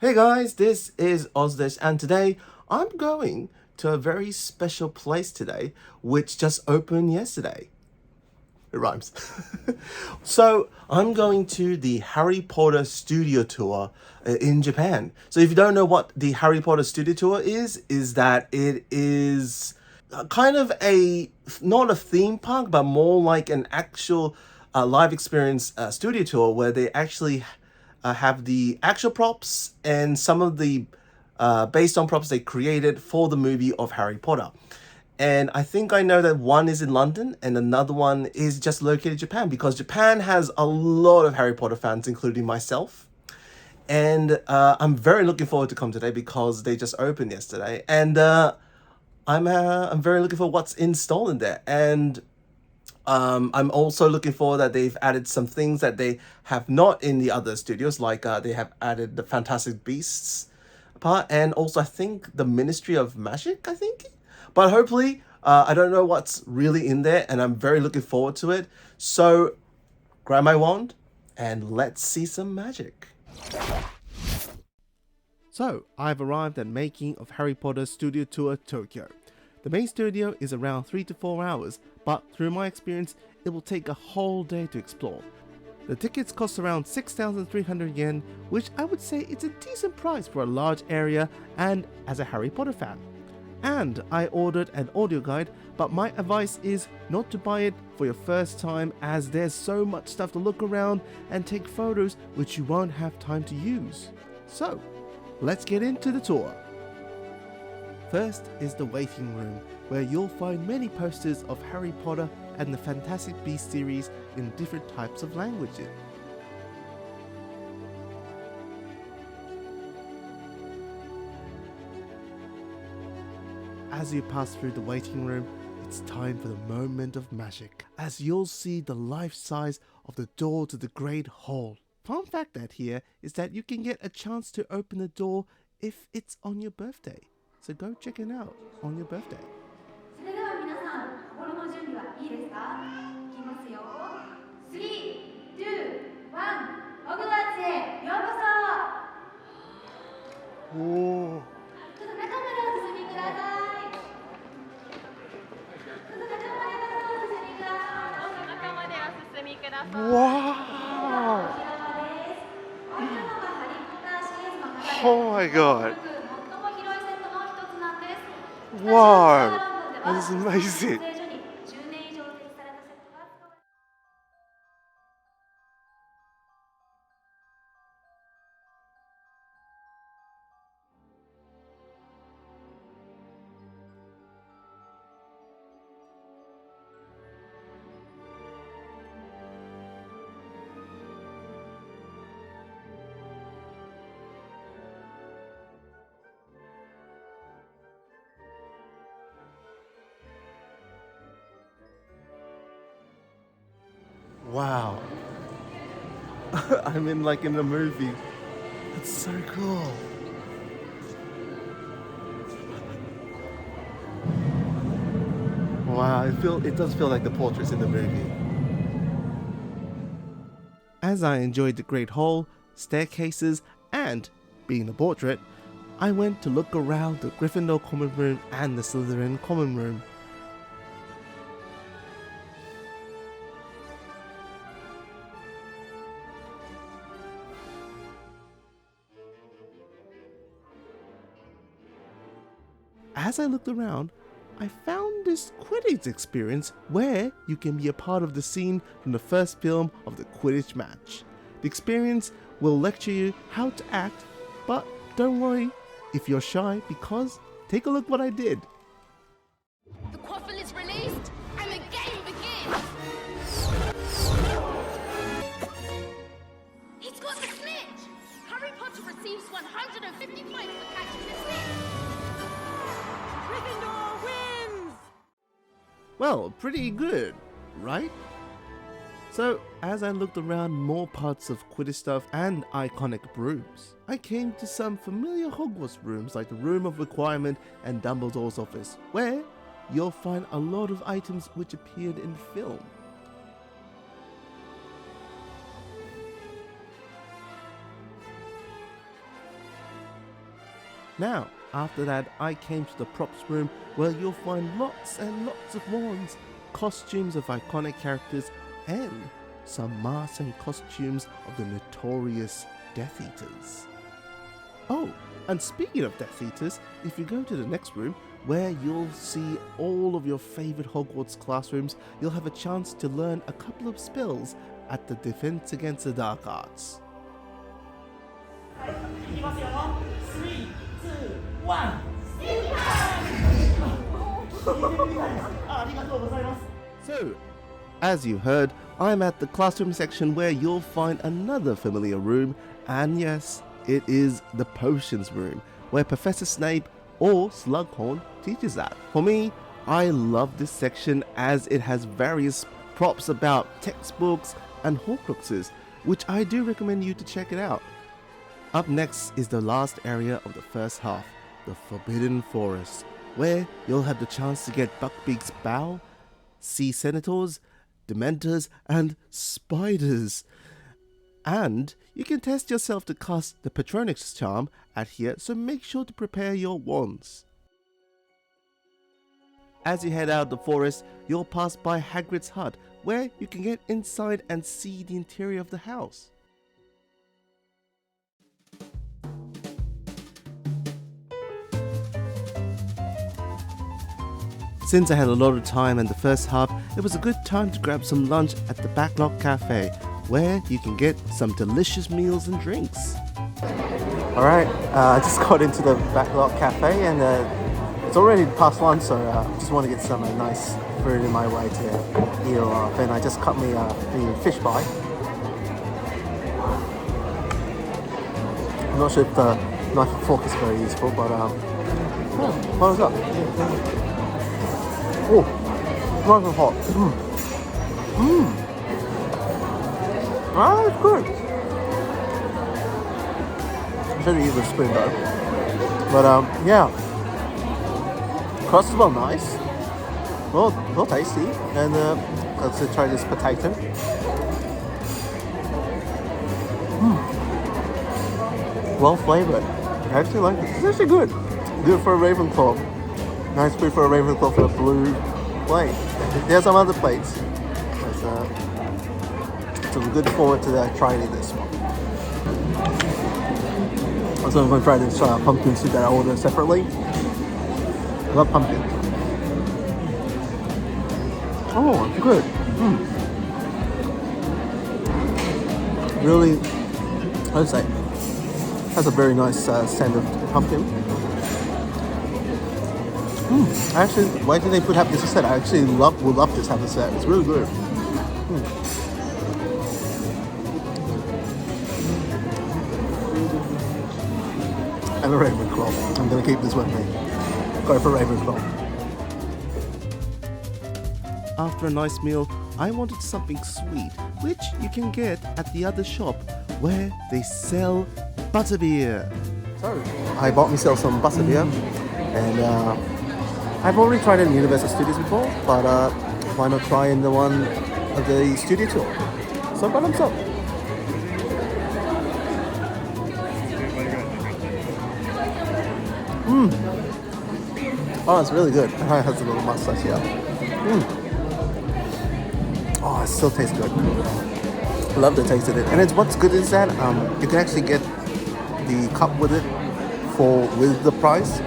Hey guys, this is AusDish, and today I'm going to a very special place today, which just opened yesterday. It rhymes. So I'm going to the Harry Potter Studio Tour in Japan. So if you don't know what the Harry Potter Studio Tour is that it is kind of not a theme park, but more like an actual live experience studio tour where they actually have the actual props and some of the based on props they created for the movie of Harry Potter. And I think I know that one is in London and another one is just located in Japan, because Japan has a lot of Harry Potter fans, including myself. And I'm very looking forward to come today because they just opened yesterday. And I'm very looking for what's installed in there. And I'm also looking for that they've added some things that they have not in the other studios, like they have added the Fantastic Beasts part, and also I think the Ministry of Magic, I think. But hopefully, I don't know what's really in there, and I'm very looking forward to it. So grab my wand and let's see some magic. So I've arrived at making of Harry Potter Studio Tour Tokyo. The main studio is around 3 to 4 hours, but through my experience, it will take a whole day to explore. The tickets cost around 6,300 yen, which I would say it's a decent price for a large area and as a Harry Potter fan. And I ordered an audio guide, but my advice is not to buy it for your first time, as there's so much stuff to look around and take photos which you won't have time to use. So, let's get into the tour. First is the waiting room, where you'll find many posters of Harry Potter and the Fantastic Beasts series in different types of languages. As you pass through the waiting room, it's time for the moment of magic, as you'll see the life size of the door to the Great Hall. Fun fact that here is that you can get a chance to open the door if it's on your birthday. So go check it out on your birthday. Whoa. Wow! Oh my god! Wow! This is amazing! Wow. I'm in like in a movie. That's so cool. Wow, it does feel like the portraits in the movie. As I enjoyed the Great Hall, staircases, and being the portrait, I went to look around the Gryffindor Common Room and the Slytherin Common Room. As I looked around, I found this Quidditch experience where you can be a part of the scene from the first film of the Quidditch match. The experience will lecture you how to act, but don't worry if you're shy, because take a look what I did. The quaffle is released and the game begins! He's got the snitch! Harry Potter receives 150 points for catching the snitch! Gryffindor wins! Well, pretty good, right? So, as I looked around more parts of Quidditch stuff and iconic rooms, I came to some familiar Hogwarts rooms like the Room of Requirement and Dumbledore's office, where you'll find a lot of items which appeared in film. Now, after that, I came to the props room where you'll find lots and lots of wands, costumes of iconic characters, and some masks and costumes of the notorious Death Eaters. Oh, and speaking of Death Eaters, if you go to the next room, where you'll see all of your favorite Hogwarts classrooms, you'll have a chance to learn a couple of spells at the Defense Against the Dark Arts. So, as you heard, I'm at the classroom section where you'll find another familiar room, and yes, it is the potions room, where Professor Snape or Slughorn teaches at. For me, I love this section as it has various props about textbooks and Horcruxes, which I do recommend you to check it out. Up next is the last area of the first half, the Forbidden Forest, where you'll have the chance to get Buckbeak's Bow, Sea Senators, Dementors, and Spiders. And you can test yourself to cast the Patronus charm at here, so make sure to prepare your wands. As you head out of the forest, you'll pass by Hagrid's hut, where you can get inside and see the interior of the house. Since I had a lot of time in the first half, it was a good time to grab some lunch at the Backlot Cafe, where you can get some delicious meals and drinks. Alright, I just got into the Backlot Cafe and it's already past lunch, so I just want to get some nice food in my way to eat it off. And I just cut me the fish pie. I'm not sure if the knife and fork is very useful, but what was up? Oh, nice and hot. Ah, it's good. I should have used a spoon though. But yeah, crust is well nice, well tasty, and let's try this potato. Well flavored. I actually like it. It's actually good. Good for a Ravenclaw. Nice food for a Ravenclaw for a blue plate. There's some other plates. So I'm looking forward to trying this one. Also, I'm going to try this pumpkin soup that I ordered separately. I love pumpkin. Oh, it's good. Really, I would say, has a very nice scent of pumpkin. Actually, why did they have this set? I actually would love this have a set. It's really good. I'm a Ravenclaw. I'm gonna keep this with me. Go for Ravenclaw. After a nice meal, I wanted something sweet, which you can get at the other shop where they sell butterbeer. So I bought myself some butterbeer, and I've already tried it in Universal Studios before, but why not try in the one of the Studio Tour? So I got them some. Oh, it's really good. It has a little mustache here. Oh, it still tastes good. Love the taste of it. And what's good is that you can actually get the cup with it with the price.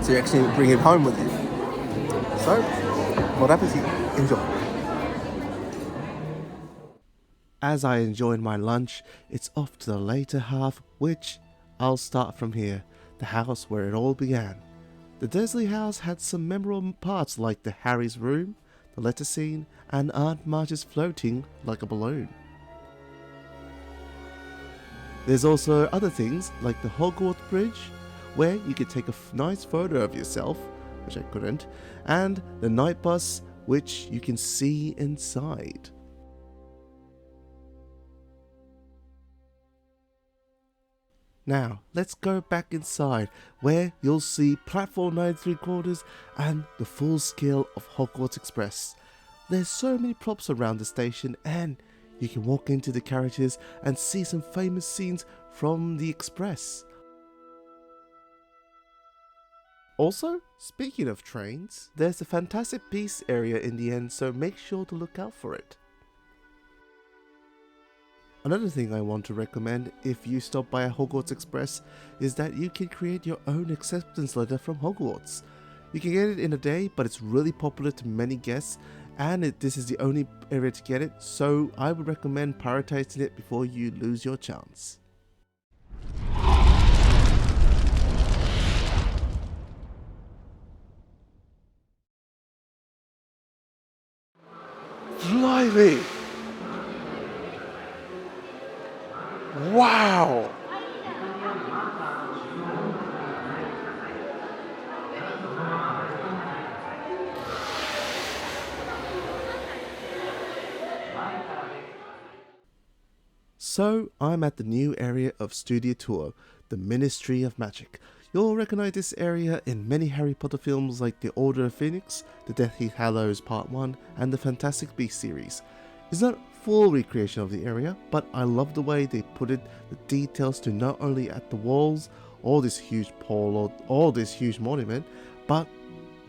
So you actually bring it home with you. So, bon appetit. Enjoy. As I enjoyed my lunch, it's off to the later half, which I'll start from here, the house where it all began. The Dursley house had some memorable parts like the Harry's room, the letter scene, and Aunt March's floating like a balloon. There's also other things like the Hogwarts Bridge, where you could take a nice photo of yourself, which I couldn't, and the night bus, which you can see inside. Now, let's go back inside, where you'll see Platform 9 3/4 and the full scale of Hogwarts Express. There's so many props around the station, and you can walk into the carriages and see some famous scenes from the Express. Also, speaking of trains, there's a Fantastic Beasts area in the end, so make sure to look out for it. Another thing I want to recommend if you stop by a Hogwarts Express is that you can create your own acceptance letter from Hogwarts. You can get it in a day, but it's really popular to many guests, and this is the only area to get it, so I would recommend prioritizing it before you lose your chance. Blimey! Wow! So, I'm at the new area of Stuido Tour, the Ministry of Magic. You'll recognize this area in many Harry Potter films like The Order of Phoenix, The Deathly Hallows Part 1, and the Fantastic Beasts series. It's not a full recreation of the area, but I love the way they put it, the details to not only at the walls, or this huge pole, or this huge monument, but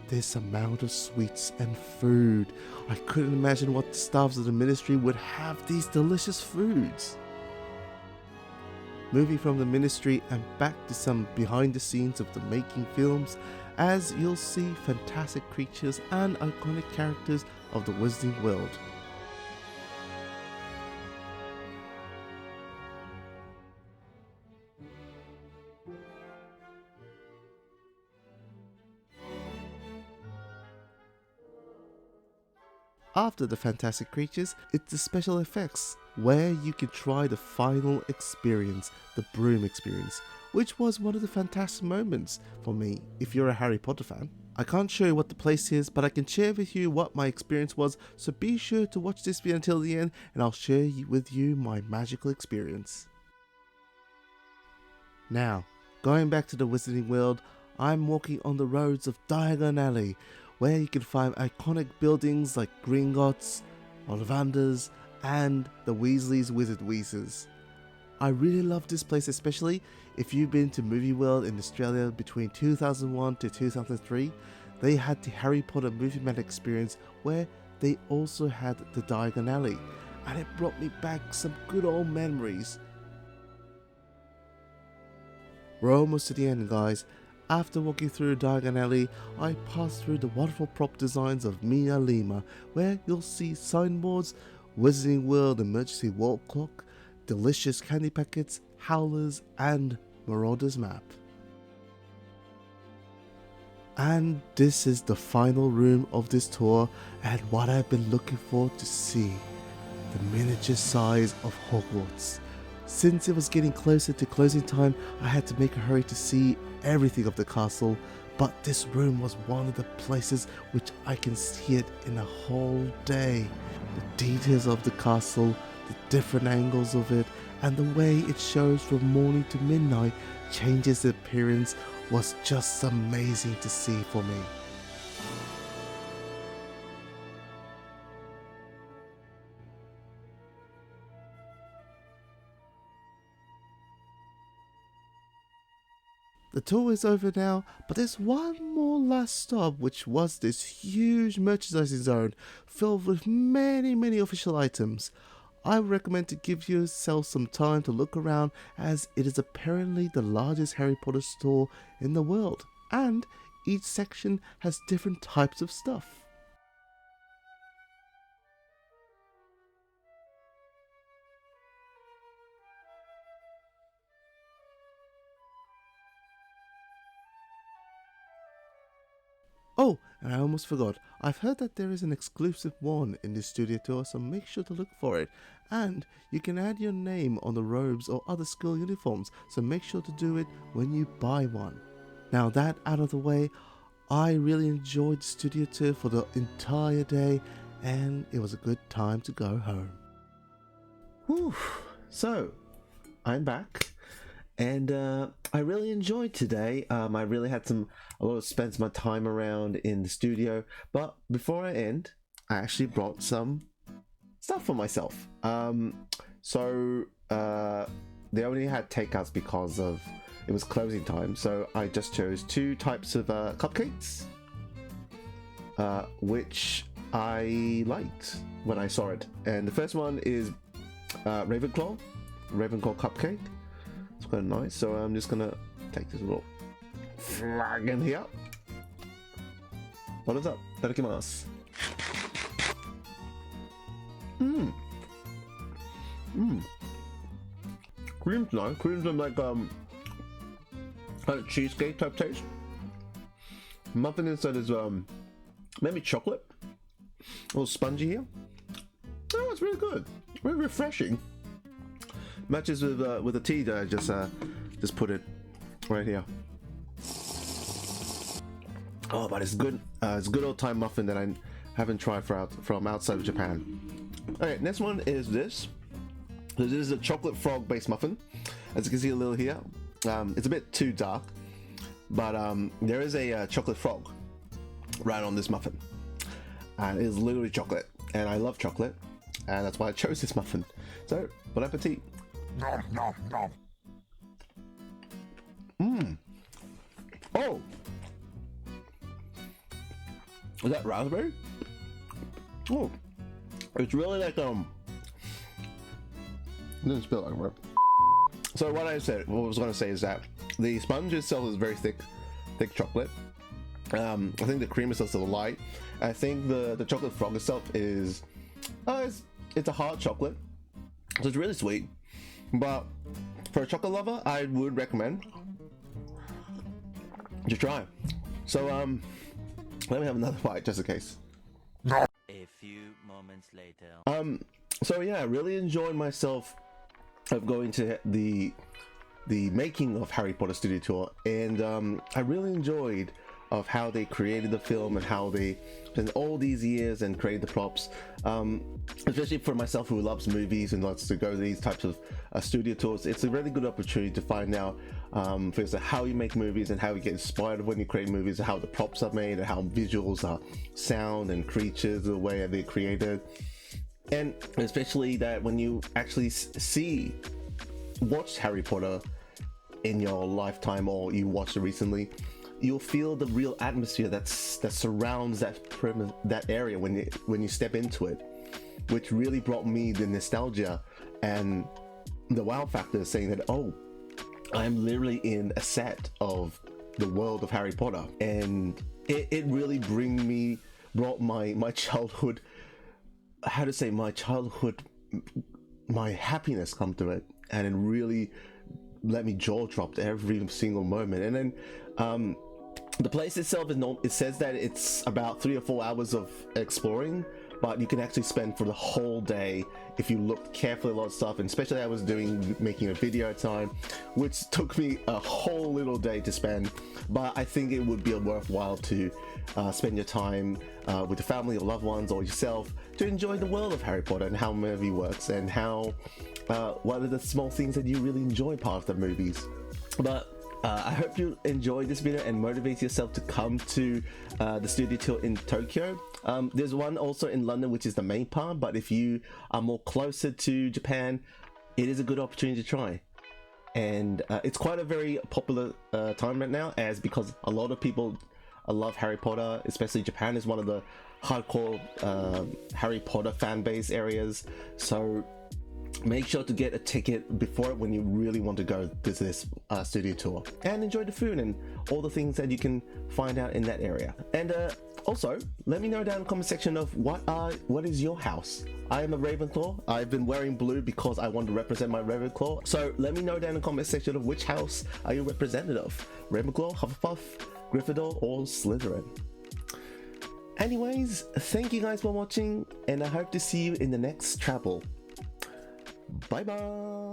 this amount of sweets and food. I couldn't imagine what the staffs of the ministry would have these delicious foods. Moving from the ministry and back to some behind the scenes of the making films, as you'll see fantastic creatures and iconic characters of the Wizarding World. After the fantastic creatures, it's the special effects, where you can try the final experience, the broom experience, which was one of the fantastic moments for me if you're a Harry Potter fan. I can't show you what the place is, but I can share with you what my experience was, so be sure to watch this video until the end and I'll share with you my magical experience. Now, going back to the Wizarding World, I'm walking on the roads of Diagon Alley, where you can find iconic buildings like Gringotts, Ollivanders, and the Weasley's Wizard Wheezers. I really love this place, especially if you've been to Movie World in Australia between 2001 to 2003. They had the Harry Potter Movie Man experience where they also had the Diagon Alley, and it brought me back some good old memories. We're almost to the end, guys. After walking through Diagon Alley, I passed through the wonderful prop designs of Mia Lima, where you'll see signboards, Wizarding World Emergency Wall Clock, delicious candy packets, howlers, and Marauder's Map. And this is the final room of this tour, and what I've been looking for to see, the miniature size of Hogwarts. Since it was getting closer to closing time, I had to make a hurry to see everything of the castle, but this room was one of the places which I can see it in a whole day. The details of the castle, the different angles of it, and the way it shows from morning to midnight changes the appearance was just amazing to see for me. The tour is over now, but there's one more last stop, which was this huge merchandising zone filled with many official items. I would recommend to give yourself some time to look around, as it is apparently the largest Harry Potter store in the world, and each section has different types of stuff. Oh, and I almost forgot, I've heard that there is an exclusive one in this Stuido Tour, so make sure to look for it. And you can add your name on the robes or other school uniforms, so make sure to do it when you buy one. Now that out of the way, I really enjoyed the Stuido Tour for the entire day, and it was a good time to go home. Whew. So, I'm back. And I really enjoyed today. I really had a lot of spent my time around in the studio. But before I end, I actually brought some stuff for myself. They only had takeouts because of it was closing time, so I just chose 2 types of cupcakes, which I liked when I saw it. And the first one is Ravenclaw cupcake. It's quite nice, so I'm just gonna take this little flag in here. What is up? Itadakimasu. Cream's nice. Cream's like a cheesecake type taste. Muffin inside is maybe chocolate. A little spongy here. Oh, it's really good. Really refreshing. Matches with the tea that I just put it right here. Oh, but it's good. It's a good old time muffin that I haven't tried from outside of Japan. Okay, next one is this. So this is a chocolate frog based muffin. As you can see a little here, it's a bit too dark, but there is a chocolate frog right on this muffin, and it is literally chocolate, and I love chocolate, and that's why I chose this muffin. So, bon appetit. Nom nom nom. Oh, is that raspberry? Oh, it's really like didn't spill it, bro. So what I was going to say is that the sponge itself is very thick chocolate. I think the cream is also light. I think the chocolate frog itself is it's a hard chocolate, so it's really sweet. But for a chocolate lover, I would recommend to try. So let me have another bite just in case. A few moments later. So yeah, I really enjoyed myself of going to the making of Harry Potter Studio Tour, and I really enjoyed of how they created the film and how they spent all these years and created the props, especially for myself who loves movies and loves to go to these types of studio tours. It's a really good opportunity to find out first how you make movies and how you get inspired when you create movies, and how the props are made and how visuals are, sound and creatures, the way they're created. And especially that when you actually watch Harry Potter in your lifetime, or you watched it recently, you'll feel the real atmosphere that surrounds that area when you step into it, which really brought me the nostalgia and the wow factor, saying that, oh, I'm literally in a set of the world of Harry Potter, and it really brought my childhood. How to say, my happiness come to it, and it really let me jaw drop every single moment. And then the place itself it says that it's about 3 or 4 hours of exploring, but you can actually spend for the whole day if you look carefully a lot of stuff. And especially I was making a video at time, which took me a whole little day to spend, but I think it would be worthwhile to spend your time with your family or loved ones or yourself to enjoy the world of Harry Potter and how the movie works, and how what are the small things that you really enjoy part of the movies. But I hope you enjoyed this video and motivate yourself to come to the studio tour in Tokyo. There's one also in London, which is the main part, but if you are more closer to Japan, it is a good opportunity to try. And it's quite a very popular time right now, because a lot of people love Harry Potter, especially Japan is one of the hardcore Harry Potter fan base areas. So make sure to get a ticket before when you really want to go to this studio tour, and enjoy the food and all the things that you can find out in that area. And also let me know down in the comment section of what is your house. I am a Ravenclaw. I've been wearing blue because I want to represent my Ravenclaw, so let me know down in the comment section of which house are you representative of: Ravenclaw, Hufflepuff, Gryffindor or Slytherin. Anyways, thank you guys for watching, and I hope to see you in the next travel. Bye bye.